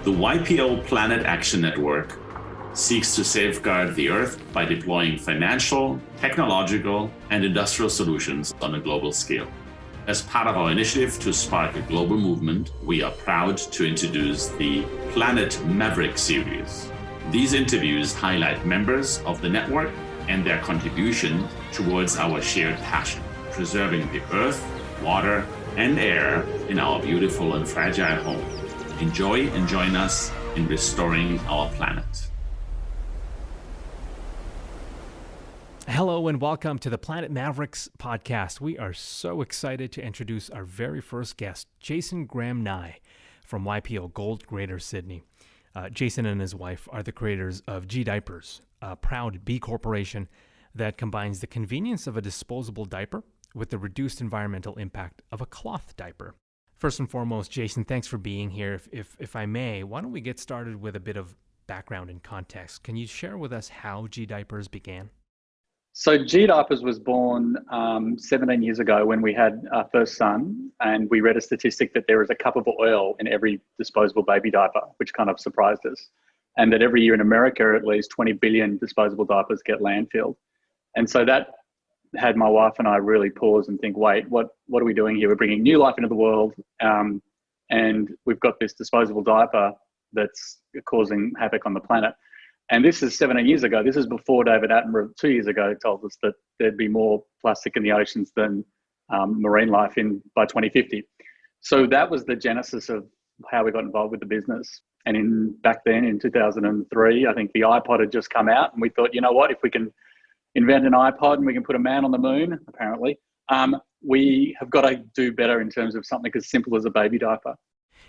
The YPO Planet Action Network seeks to safeguard the Earth by deploying financial, technological, and industrial solutions on a global scale. As part of our initiative to spark a global movement, we are proud to introduce the Planet Mavericks series. These interviews highlight members of the network and their contribution towards our shared passion, preserving the earth, water, and air in our beautiful and fragile home. Enjoy and join us in restoring our planet. Hello and welcome to the Planet Mavericks podcast. We are so excited to introduce our very first guest, Jason Graham-Nye from YPO Gold Greater Sydney. Jason and his wife are the creators of gDiapers, a proud B corporation that combines the convenience of a disposable diaper with the reduced environmental impact of a cloth diaper. First and foremost, Jason, thanks for being here. If I may, why don't we get started with a bit of background and context? Can you share with us how gDiapers began? So gDiapers was born 17 years ago when we had our first son, and we read a statistic that there is a cup of oil in every disposable baby diaper, which kind of surprised us. And that every year in America, at least 20 billion disposable diapers get landfilled. And so that had my wife and I really pause and think, wait, what are we doing here? We're bringing new life into the world, and we've got this disposable diaper that's causing havoc on the planet. And this is 17 years ago. This is before David Attenborough 2 years ago told us that there'd be more plastic in the oceans than marine life by 2050. So that was the genesis of how we got involved with the business. And back then in 2003, I think the iPod had just come out, and we thought, you know what, if we can invent an iPod and we can put a man on the moon, apparently, we have got to do better in terms of something as simple as a baby diaper.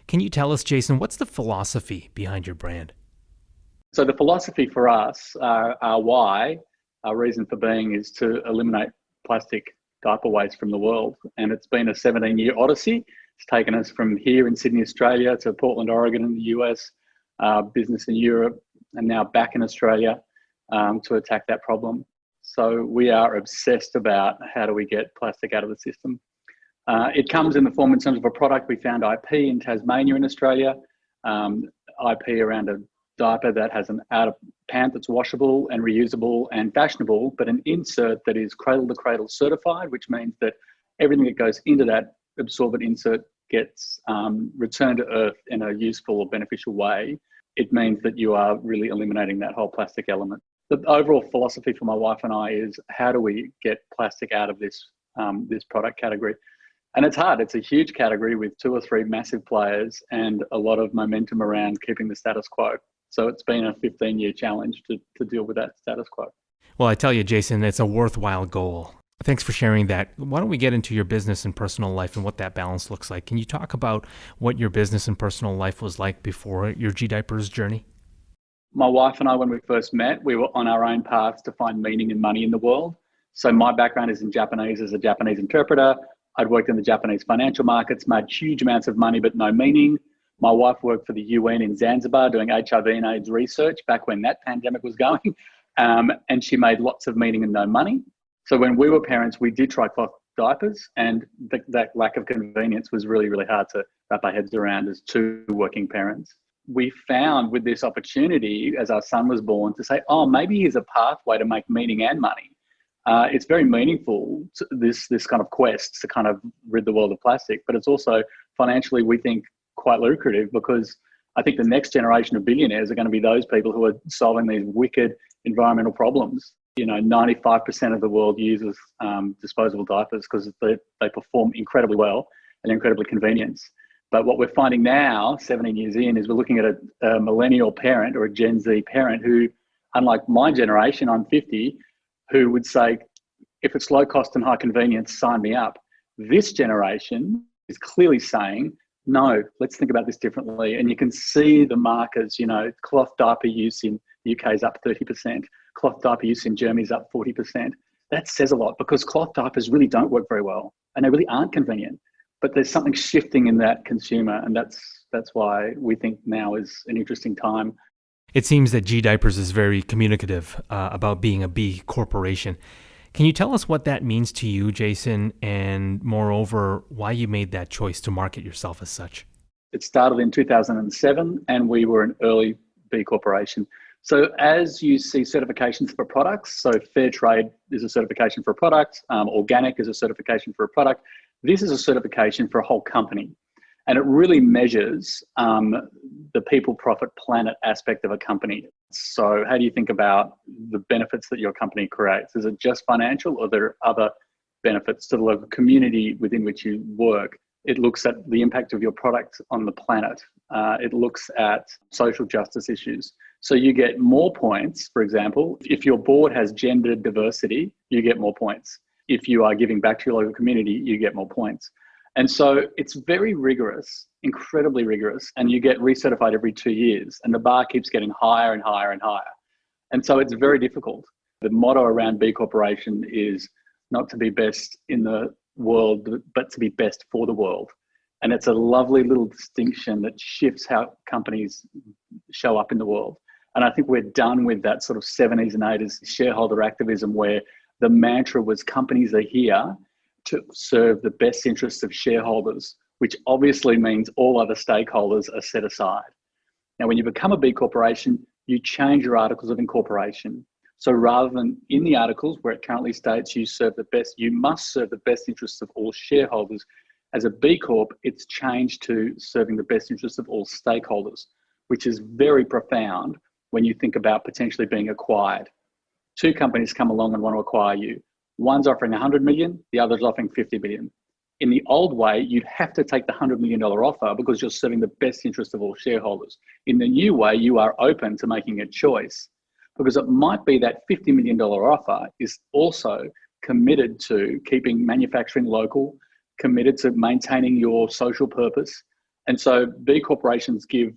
Can you tell us, Jason, what's the philosophy behind your brand? So the philosophy for us, our why, our reason for being is to eliminate plastic diaper waste from the world. And it's been a 17-year odyssey. It's taken us from here in Sydney, Australia to Portland, Oregon in the US, business in Europe, and now back in Australia to attack that problem. So we are obsessed about how do we get plastic out of the system. It comes in the form in terms of a product. We found IP in Tasmania in Australia, IP around a diaper that has an outer pant that's washable and reusable and fashionable, but an insert that is cradle to cradle certified, which means that everything that goes into that absorbent insert gets returned to earth in a useful or beneficial way. It means that you are really eliminating that whole plastic element. The overall philosophy for my wife and I is, how do we get plastic out of this product category? And it's hard. It's a huge category with 2 or 3 massive players and a lot of momentum around keeping the status quo. So it's been a 15-year challenge to deal with that status quo. Well, I tell you, Jason, it's a worthwhile goal. Thanks for sharing that. Why don't we get into your business and personal life and what that balance looks like? Can you talk about what your business and personal life was like before your gDiapers journey? My wife and I, when we first met, we were on our own paths to find meaning and money in the world. So my background is in Japanese as a Japanese interpreter. I'd worked in the Japanese financial markets, made huge amounts of money, but no meaning. My wife worked for the UN in Zanzibar doing HIV and AIDS research back when that pandemic was going. And she made lots of meaning and no money. So when we were parents, we did try cloth diapers, and that lack of convenience was really, really hard to wrap our heads around as 2 working parents. We found with this opportunity as our son was born to say, oh, maybe here's a pathway to make meaning and money. It's very meaningful, this kind of quest to kind of rid the world of plastic, but it's also financially, we think, quite lucrative, because I think the next generation of billionaires are going to be those people who are solving these wicked environmental problems. 95% of the world uses disposable diapers because they perform incredibly well and incredibly convenient. But what we're finding now, 17 years in, is we're looking at a millennial parent or a Gen Z parent who, unlike my generation, I'm 50, who would say, if it's low cost and high convenience, sign me up. This generation is clearly saying, no, let's think about this differently. And you can see the markers, cloth diaper use in the UK is up 30%, cloth diaper use in Germany is up 40%. That says a lot, because cloth diapers really don't work very well and they really aren't convenient. But there's something shifting in that consumer, and that's why we think now is an interesting time. It seems that gDiapers is very communicative about being a B corporation. Can you tell us what that means to you, Jason, and moreover, why you made that choice to market yourself as such? It started in 2007 and we were an early B Corporation. So as you see certifications for products, so fair trade is a certification for a product, organic is a certification for a product. This is a certification for a whole company. And it really measures the people, profit, planet aspect of a company. So how do you think about the benefits that your company creates? Is it just financial, or are there other benefits to the local community within which you work? It looks at the impact of your product on the planet. It looks at social justice issues. So you get more points, for example, if your board has gender diversity, you get more points. If you are giving back to your local community, you get more points. And so it's very rigorous, incredibly rigorous, and you get recertified every 2 years, and the bar keeps getting higher and higher and higher. And so it's very difficult. The motto around B Corporation is not to be best in the world, but to be best for the world. And it's a lovely little distinction that shifts how companies show up in the world. And I think we're done with that sort of 70s and 80s shareholder activism where the mantra was companies are here to serve the best interests of shareholders, which obviously means all other stakeholders are set aside. Now, when you become a B Corporation, you change your articles of incorporation. So rather than in the articles where it currently states you must serve the best interests of all shareholders, as a B Corp, it's changed to serving the best interests of all stakeholders, which is very profound when you think about potentially being acquired. Two companies come along and want to acquire you. One's offering 100 million, the other's offering 50 million. In the old way, you'd have to take the $100 million offer because you're serving the best interest of all shareholders. In the new way, you are open to making a choice because it might be that $50 million offer is also committed to keeping manufacturing local, committed to maintaining your social purpose. And so B corporations give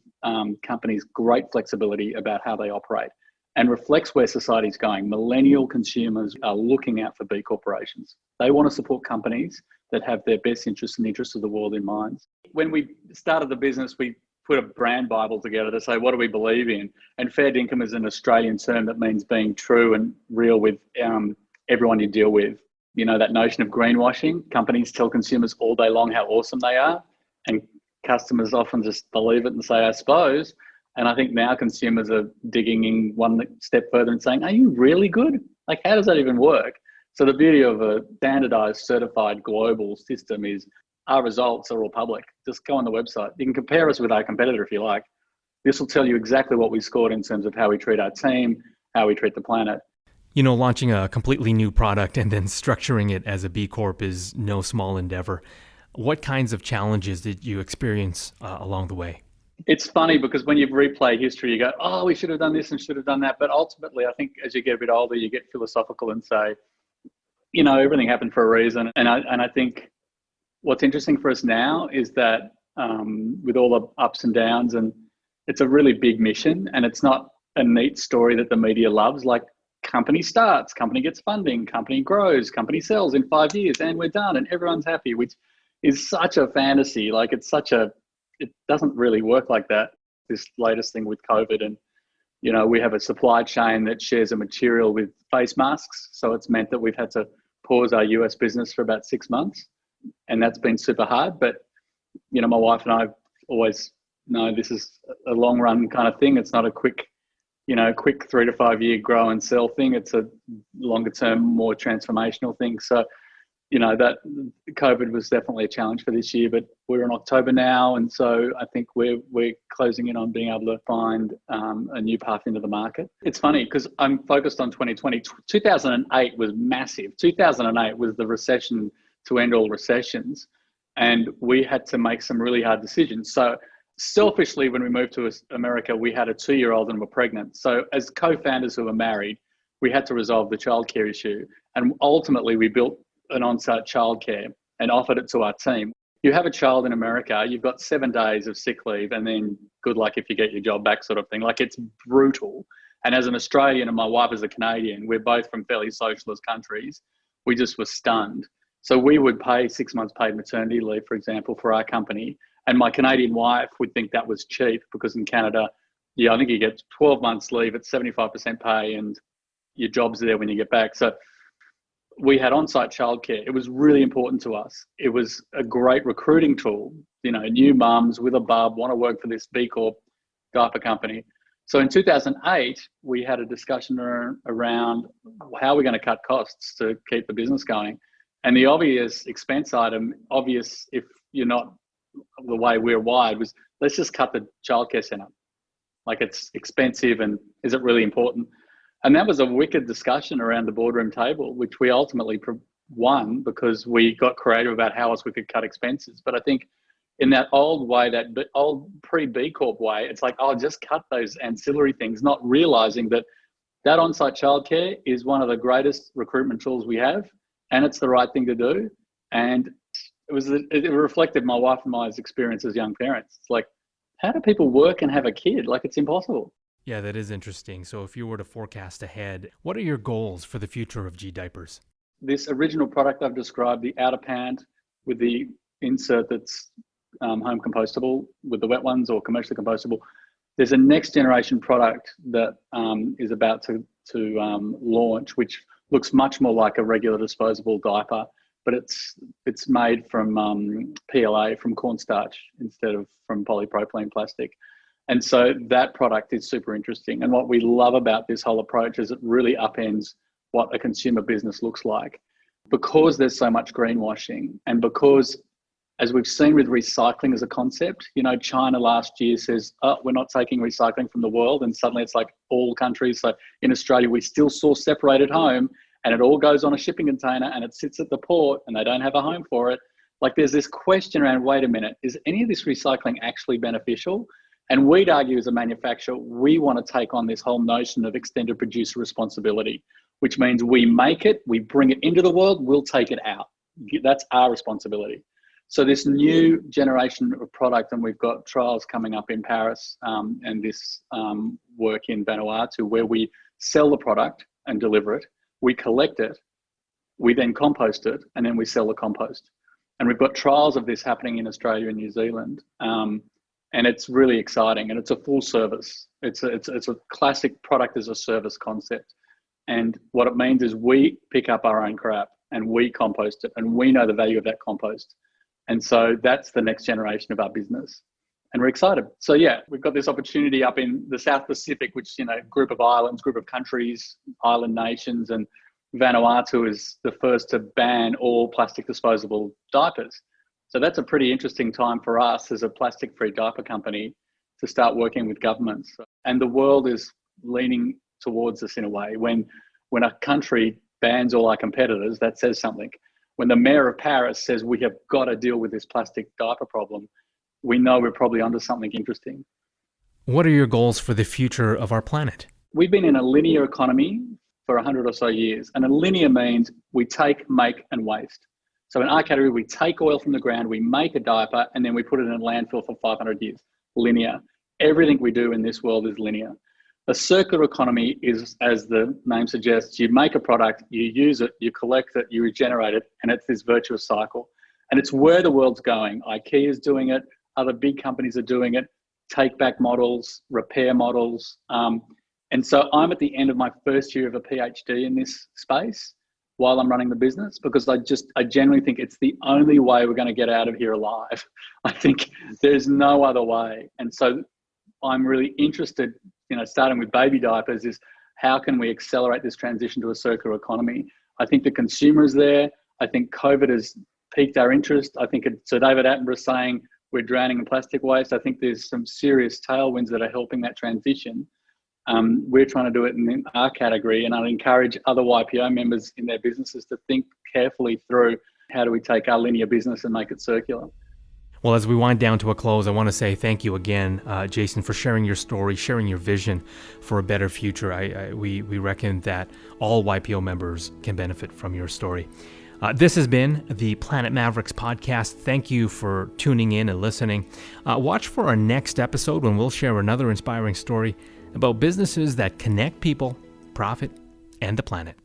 companies great flexibility about how they operate and reflects where society's going. Millennial consumers are looking out for B corporations. They want to support companies that have their best interests and the interests of the world in mind. When we started the business, we put a brand Bible together to say, what do we believe in? And fair dinkum is an Australian term that means being true and real with everyone you deal with. You know, that notion of greenwashing, companies tell consumers all day long how awesome they are, and customers often just believe it and say, I suppose. And I think now consumers are digging in one step further and saying, are you really good? Like, how does that even work? So the beauty of a standardized, certified global system is our results are all public. Just go on the website. You can compare us with our competitor if you like. This will tell you exactly what we scored in terms of how we treat our team, how we treat the planet. You know, launching a completely new product and then structuring it as a B Corp is no small endeavor. What kinds of challenges did you experience along the way? It's funny because when you replay history, you go, oh, we should have done this and should have done that. But ultimately, I think as you get a bit older, you get philosophical and say, you know, everything happened for a reason. And I think what's interesting for us now is that with all the ups and downs, and it's a really big mission, and it's not a neat story that the media loves. Like, company starts, company gets funding, company grows, company sells in 5 years, and we're done, and everyone's happy, which is such a fantasy. Like, it doesn't really work like that. This latest thing with COVID, and you know, we have a supply chain that shares a material with face masks, so it's meant that we've had to pause our US business for about 6 months, and that's been super hard. But you know, my wife and I always know this is a long run kind of thing. It's not a quick 3 to 5 year grow and sell thing. It's a longer term, more transformational thing. So, you know, that COVID was definitely a challenge for this year, but we're in October now. And so I think we're closing in on being able to find a new path into the market. It's funny because I'm focused on 2020. 2008 was massive. 2008 was the recession to end all recessions. And we had to make some really hard decisions. So selfishly, when we moved to America, we had a 2-year-old and were pregnant. So as co-founders who were married, we had to resolve the childcare issue. And ultimately, we built an on-site childcare and offered it to our team. You have a child in America, you've got 7 days of sick leave, and then good luck if you get your job back, sort of thing. Like, it's brutal. And as an Australian and my wife is a Canadian, we're both from fairly socialist countries. We just were stunned. So we would pay 6 months paid maternity leave, for example, for our company. And my Canadian wife would think that was cheap because in Canada, I think you get 12 months leave at 75% pay and your job's there when you get back. So we had on-site childcare. It was really important to us. It was a great recruiting tool new mums with a bub want to work for this B Corp diaper company. So in 2008, we had a discussion around how we're going to cut costs to keep the business going. And the obvious expense item, obvious if you're not the way we're wired, was let's just cut the childcare centre. Like, it's expensive, and is it really important? And that was a wicked discussion around the boardroom table, which we ultimately won because we got creative about how else we could cut expenses. But I think in that old way, that old pre-B Corp way, it's like, oh, just cut those ancillary things, not realising that on-site childcare is one of the greatest recruitment tools we have, and it's the right thing to do. And it reflected my wife and I's experience as young parents. It's like, how do people work and have a kid? Like, it's impossible. Yeah, that is interesting. So if you were to forecast ahead, what are your goals for the future of gDiapers? This original product I've described, the outer pant with the insert that's home compostable with the wet ones or commercially compostable, there's a next generation product that is about to launch, which looks much more like a regular disposable diaper, but it's made from PLA, from cornstarch, instead of from polypropylene plastic. And so that product is super interesting. And what we love about this whole approach is it really upends what a consumer business looks like. Because there's so much greenwashing, and because, as we've seen with recycling as a concept, China last year says, oh, we're not taking recycling from the world. And suddenly it's like all countries. So in Australia, we still source separated home, and it all goes on a shipping container and it sits at the port and they don't have a home for it. Like, there's this question around, wait a minute, is any of this recycling actually beneficial? And we'd argue as a manufacturer, we want to take on this whole notion of extended producer responsibility, which means we make it, we bring it into the world, we'll take it out. That's our responsibility. So this new generation of product, and we've got trials coming up in Paris and this work in Vanuatu, where we sell the product and deliver it, we collect it, we then compost it, and then we sell the compost. And we've got trials of this happening in Australia and New Zealand. And it's really exciting, and it's a full service. It's a classic product as a service concept. And what it means is we pick up our own crap and we compost it, and we know the value of that compost. And so that's the next generation of our business. And we're excited. So yeah, we've got this opportunity up in the South Pacific, which, group of islands, group of countries, island nations, and Vanuatu is the first to ban all plastic disposable diapers. So that's a pretty interesting time for us as a plastic-free diaper company to start working with governments. And the world is leaning towards us in a way. When a country bans all our competitors, that says something. When the mayor of Paris says we have got to deal with this plastic diaper problem, we know we're probably onto something interesting. What are your goals for the future of our planet? We've been in a linear economy for 100 or so years. And a linear means we take, make, and waste. So in our category, we take oil from the ground, we make a diaper, and then we put it in a landfill for 500 years. Linear. Everything we do in this world is linear. A circular economy is, as the name suggests, you make a product, you use it, you collect it, you regenerate it, and it's this virtuous cycle. And it's where the world's going. IKEA is doing it, other big companies are doing it, take-back models, repair models. And so I'm at the end of my first year of a PhD in this space while I'm running the business, because I genuinely think it's the only way we're going to get out of here alive. I think there's no other way. And so I'm really interested, starting with baby diapers, is how can we accelerate this transition to a circular economy? I think the consumer is there. I think COVID has piqued our interest. I think so David Attenborough saying we're drowning in plastic waste. I think there's some serious tailwinds that are helping that transition. We're trying to do it in our category, and I'd encourage other YPO members in their businesses to think carefully through how do we take our linear business and make it circular. Well, as we wind down to a close, I want to say thank you again, Jason, for sharing your story, sharing your vision for a better future. We reckon that all YPO members can benefit from your story. This has been the Planet Mavericks podcast. Thank you for tuning in and listening. Watch for our next episode when we'll share another inspiring story about businesses that connect people, profit, and the planet.